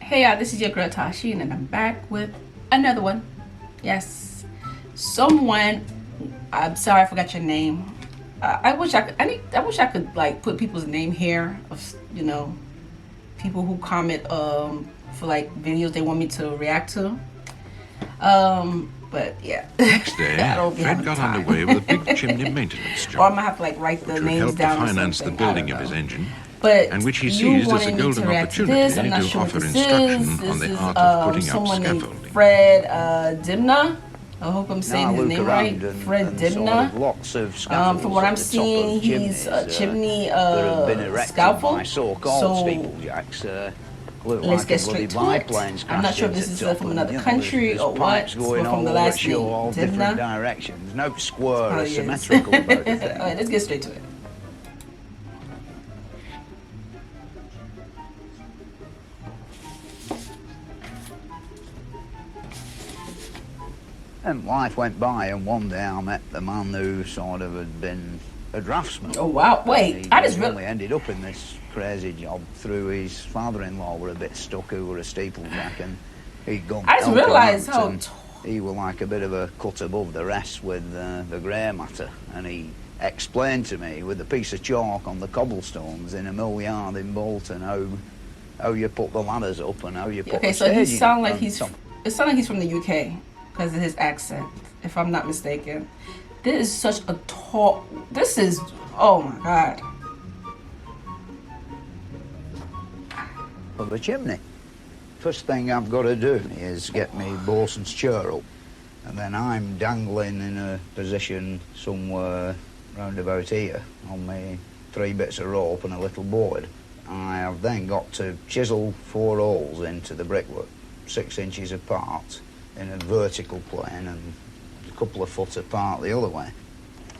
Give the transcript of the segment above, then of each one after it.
Hey y'all, this is your girl Tysheen, and I'm back with another one. Yes, someone. I'm sorry, I forgot your name. I wish I could. I wish I could like put people's name here of people who comment for like videos they want me to react to. But yeah, Next day, I don't be Fred having got time. underway with a big chimney maintenance Or I'm job, gonna have to like write the which would names help to down or finance the something. I building don't of his know. engine, But and which he you seized as a wanted me golden to react to opportunity this. I'm not to sure what offer this instruction is. on This the is art of putting up someone named scaffolding. Fred Dibnah. I hope I'm saying his look name around right. Fred and Dibnah. lots of scaffolds From what at I'm the top seeing, of he's a chimney that have been erected by scaffold. so-called So steeplejacks. Look let's like get a bloody straight to it. biplane's I'm not crashed sure if into this the is top from and, another you know, country there's or pipes what. going But from all the over last show, name, all different Dibnah. directions. No square or Probably is. symmetrical about the thing. All right, let's get straight to it. And life went by, and one day I met the man who sort of had been a draftsman. Oh wow! Wait, I just really ended up in this crazy job through his father-in-law were a bit stuck, who were a steeplejack, and he'd gone. I just realized how he was like a bit of a cut above the rest with the grey matter, and he explained to me with a piece of chalk on the cobblestones in a mill yard in Bolton how you put the ladders up and how you put okay. the So he staging sound up like and so- it sounds like he's from the UK because of his accent, if I'm not mistaken. This is such a tall. This is, oh my god. of the chimney. First thing I've got to do is get me bosun's chair up, and then I'm dangling in a position somewhere round about here on my 3 bits of rope and a little board. I have then got to chisel 4 holes into the brickwork, 6 inches apart in a vertical plane and a couple of foot apart the other way.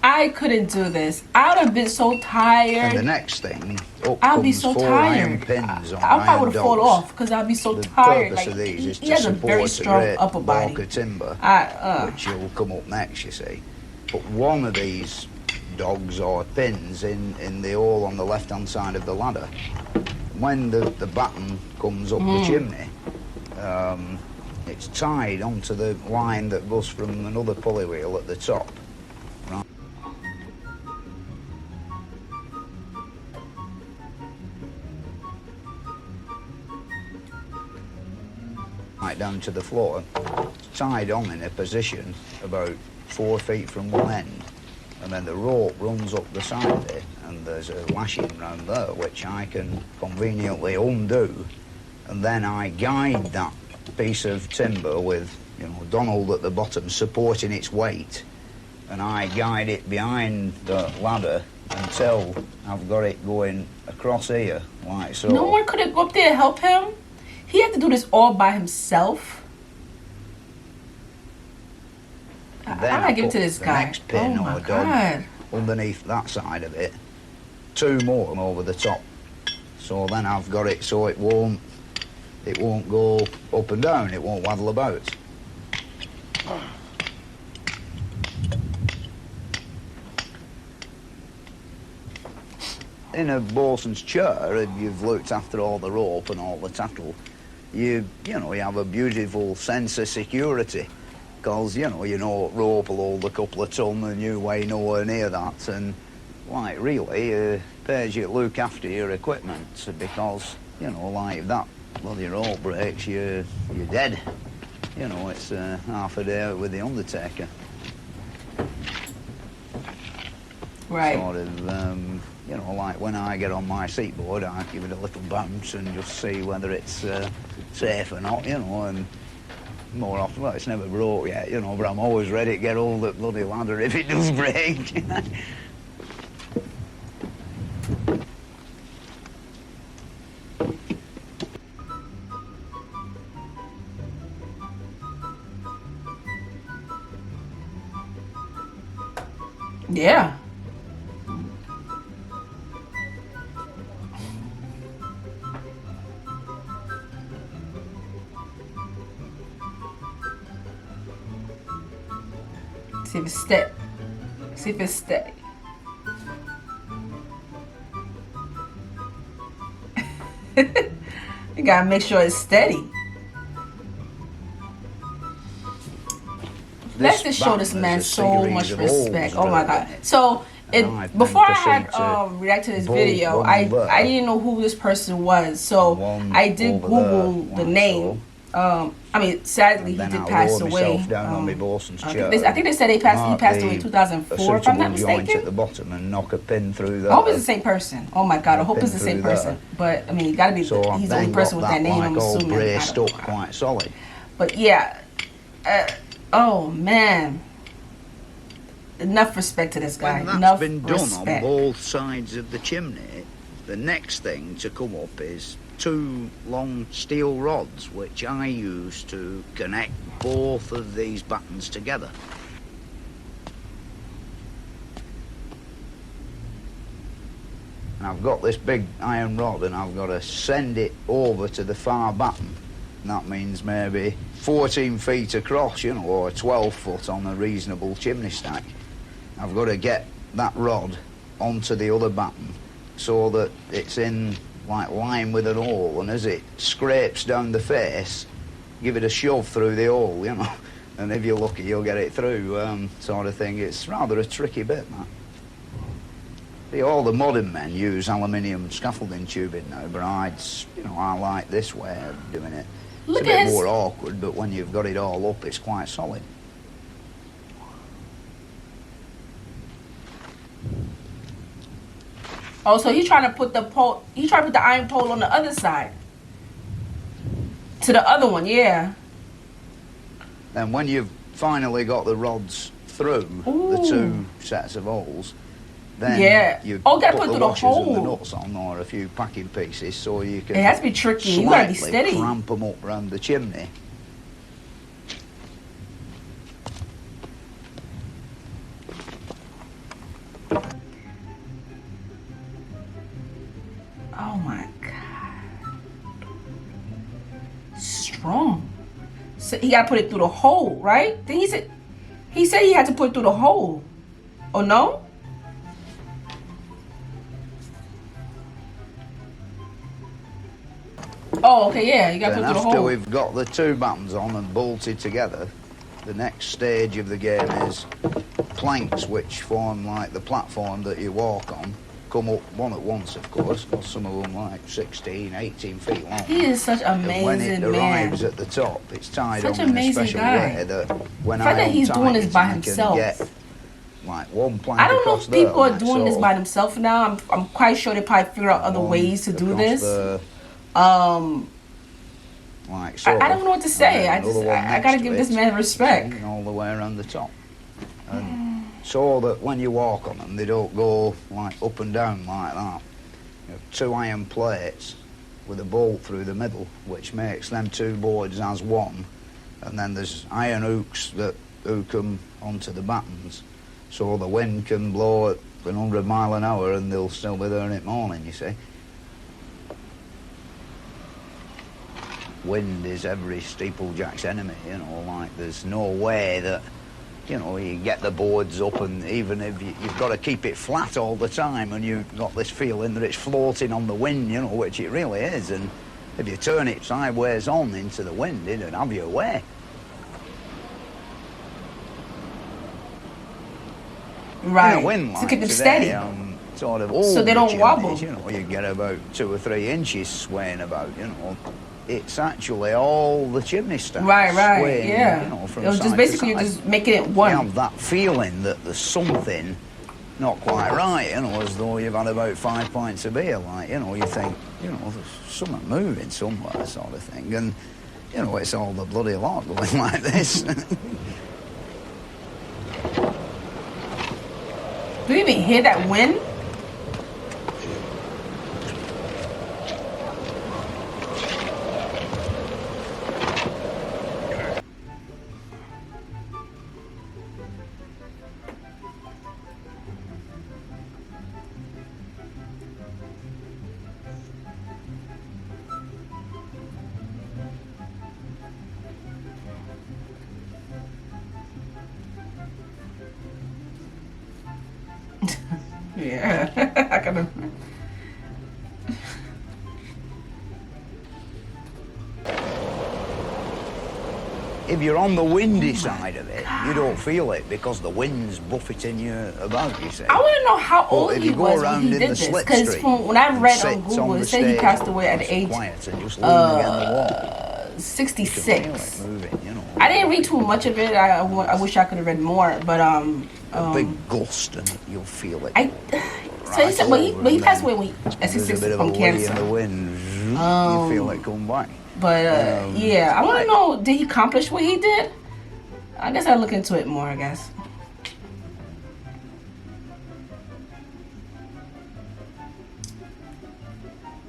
I couldn't do this. I would have been so tired. And the next thing, up I'll be comes so 4 iron tired. pins on I probably iron would have fallen dogs. off because I'll be so The tired. purpose Like of these is he to has a very support a strong great upper block body. of timber, Which which will come up next, you see. But one of these dogs or pins in the hole on the left-hand side of the ladder, when the batten comes up the chimney, it's tied onto the line that goes from another pulley wheel at the top. Right down to the floor, tied on in a position about 4 feet from one end, and then the rope runs up the side of it, and there's a lashing round there which I can conveniently undo, and then I guide that piece of timber with, you know, Donald at the bottom supporting its weight, and I guide it behind the ladder until I've got it going across here, like so. no one could have go up there and help him. He had to do this all by himself. I gotta give it to this the guy. next pin Oh or my dog god. underneath that side of it, 2 more over the top. So then I've got it so it won't go up and down, it won't waddle about. In a bosun's chair, if you've looked after all the rope and all the tattle, you have a beautiful sense of security, because you know rope will hold a couple of ton and you weigh nowhere near that, and like really pays you to look after your equipment, because like if that bloody rope breaks, you're dead. It's half a day out with the undertaker. Right. Sort of, like when I get on my seat board, I give it a little bounce and just see whether it's safe or not, and more often, well, it's never broke yet, but I'm always ready to get all the bloody ladder if it does break. Yeah. See if it's steady. See if it's steady. You gotta make sure it's steady. Let's just show this man so much respect. Oh my god. So before I had react to this video, I didn't know who this person was. So I did Google the name. I mean, sadly, he did pass away. I think they said he passed away in 2004, if I'm not mistaken. At the bottom and knock a pin through that. I hope it's the same person. Oh my god, I hope it's the same person. But I mean, it gotta be. He's the only person with that name. I'm assuming. Braced up quite solid. But yeah, oh man, enough respect to this guy. When that's been done on both sides of the chimney, the next thing to come up is 2 long steel rods, which I use to connect both of these battens together. And I've got this big iron rod and I've got to send it over to the far batten. And that means maybe 14 feet across, you know, or 12 foot on a reasonable chimney stack. I've got to get that rod onto the other batten so that it's in like line with an hole, and as it scrapes down the face, give it a shove through the hole, you know, and if you're lucky you'll get it through, sort of thing. It's rather a tricky bit, that. See, all the modern men use aluminium scaffolding tubing now, but I like this way of doing it. It's a bit more awkward, but when you've got it all up, it's quite solid. Oh, so he's trying to put the pole. He's trying to put the iron pole on the other side. To the other one, yeah. And when you've finally got the rods through the 2 sets of holes, then you put the washers and the nuts on, or a few packing pieces, so you can. It has to be tricky. You gotta be steady. Cramp them up around the chimney. Oh my god. Strong. So he gotta put it through the hole, right? Then he said he had to put it through the hole. Oh no? Oh, okay, yeah, you gotta put it through the hole. After we've got the 2 battens on and bolted together, the next stage of the game is planks, which form like the platform that you walk on. Come up one at once, of course, because some of them like 16, 18 feet long. He is such an amazing man. When it arrives at the top, it's tied on in a special way that when I think he's doing this by himself. Like 1 plank. I don't know if people are doing this by themselves now. I'm quite sure they probably figure out other ways to do this. Like so. I don't know what to say. I gotta give this man respect. All the way around the top. And so that when you walk on them, they don't go like up and down like that. You have 2 iron plates with a bolt through the middle, which makes them 2 boards as one. And then there's iron hooks that hook them onto the battens, so the wind can blow at 100 miles an hour and they'll still be there in the morning, you see. Wind is every steeplejack's enemy, you know, like there's no way that, you know, you get the boards up, and even if you've got to keep it flat all the time, and you've got this feeling that it's floating on the wind, you know, which it really is, and if you turn it sideways on into the wind, it'd have your way. Right, in a wind to keep them today, steady. Sort of so they don't wobble. You know, you get about 2 or 3 inches swaying about, you know. It's actually all the chimney stacks. Right, swaying, yeah. You know, from it was side just basically to side. you're just making it one. You have that feeling that there's something not quite right, you know, as though you've had about 5 pints of beer, like, you know, you think, you know, there's something moving somewhere, sort of thing, and, you know, it's all the bloody lot going like this. Do you even hear that wind? Yeah, I gotta. if you're on the windy side of it, you don't feel it because the wind's buffeting you about, you see. I want to know how old if he you go was when around he in did the this. slip Because stream when I read and on sits Google, on it the said he stage passed away at nice the and age quiet and just leaning against the wall. 66. You can feel it moving, you know. I didn't read too much of it. I wish I could have read more, but A big gust and you'll feel it. So he said, well, he passed away when he, at There's a 66 bit of a from lee cancer. in the wind. You feel it come back. But yeah, I want to know, did he accomplish what he did? I guess I'll look into it more, I guess.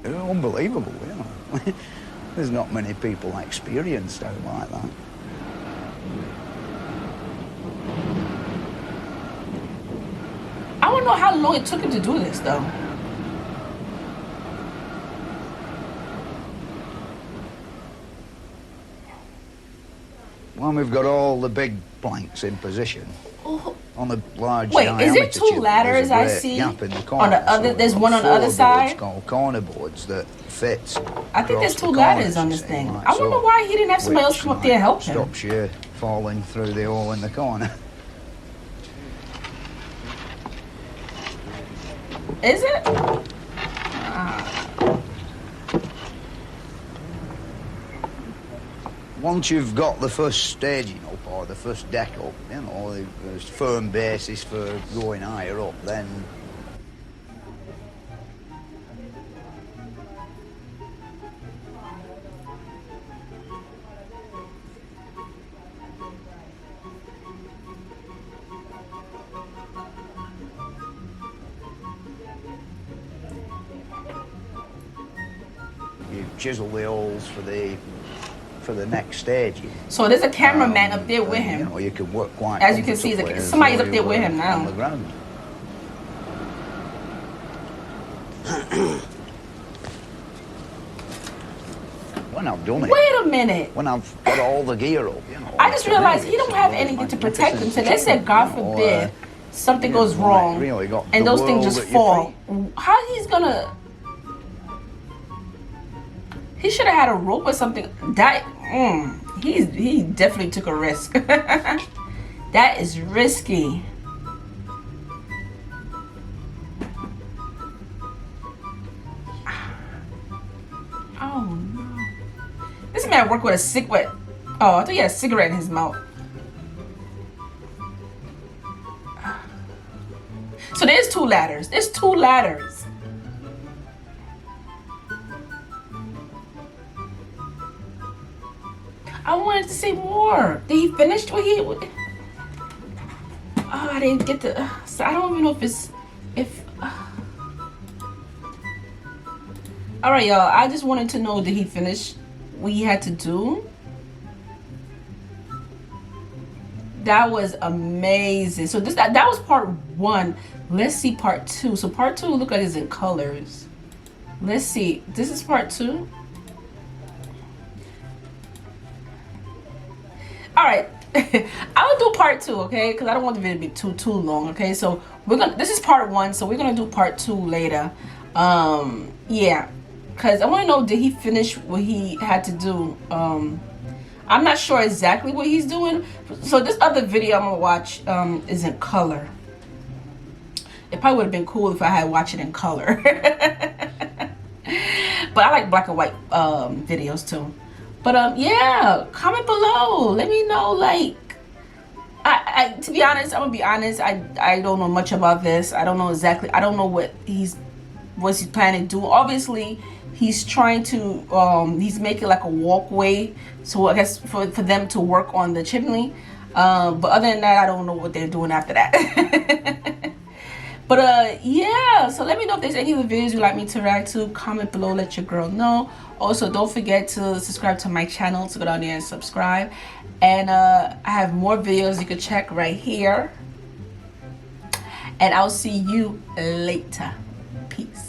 It's unbelievable, you know. There's not many people experienced out like that. I want to know how long it took him to do this, though. Well, we've got all the big planks in position. Oh. On the large Wait, is there two chimney, ladders there's a I great see? gap in the On corner, the other, so there's we've one got on the other 4 side. boards called corner boards that fit. I think there's across 2 the ladders corners, on you this see, thing. like I wonder so, why he didn't have somebody else which, come up there and help him. stops you falling through the hole in the corner. Is it? Once you've got the first staging up or the first deck up, you know, there's firm basis for going higher up, then you chisel the holes for the next stage. So there's a cameraman up there with You him. know, you can work quite As you can see, comfortably as somebody's though up there you with were him now. on the ground. When I've done it, Wait a minute. when I've got all the gear up, you know. I just it's realized he really don't have really anything to protect him. magnificent. So they said, God You know, forbid, something you goes know, wrong, really got and the those things world just at your fall. How he's gonna? He should have had a rope or something. That he definitely took a risk. That is risky. Oh no! This man worked with a cigarette. Oh, I thought he had a cigarette in his mouth. So there's 2 ladders. There's 2 ladders. I wanted to say more. Did he finish what he? Oh, I didn't get the. So I don't even know if it's All right, y'all. I just wanted to know, did he finish what he had to do? That was amazing. So that was part 1. Let's see part 2. So part 2 look like it's in colors. Let's see. This is part 2. All right. I'll do part 2, okay? Because I don't want the video to be too long, okay? So this is part 1, so we're gonna do part 2 later. Yeah. Because I want to know, did he finish what he had to do? I'm not sure exactly what he's doing. So this other video I'm going to watch is in color. It probably would have been cool if I had watched it in color. But I like black and white videos too. But yeah, comment below. Let me know, like, to be honest, I'm going to be honest, I don't know much about this. I don't know exactly. I don't know what he's planning to do. Obviously, he's trying to he's making like a walkway, so I guess for them to work on the chimney, but other than that, I don't know what they're doing after that. But yeah, so let me know if there's any other videos you'd like me to react to. Comment below, let your girl know. Also, don't forget to subscribe to my channel, so go down there and subscribe. And I have more videos you can check right here, and I'll see you later. Peace.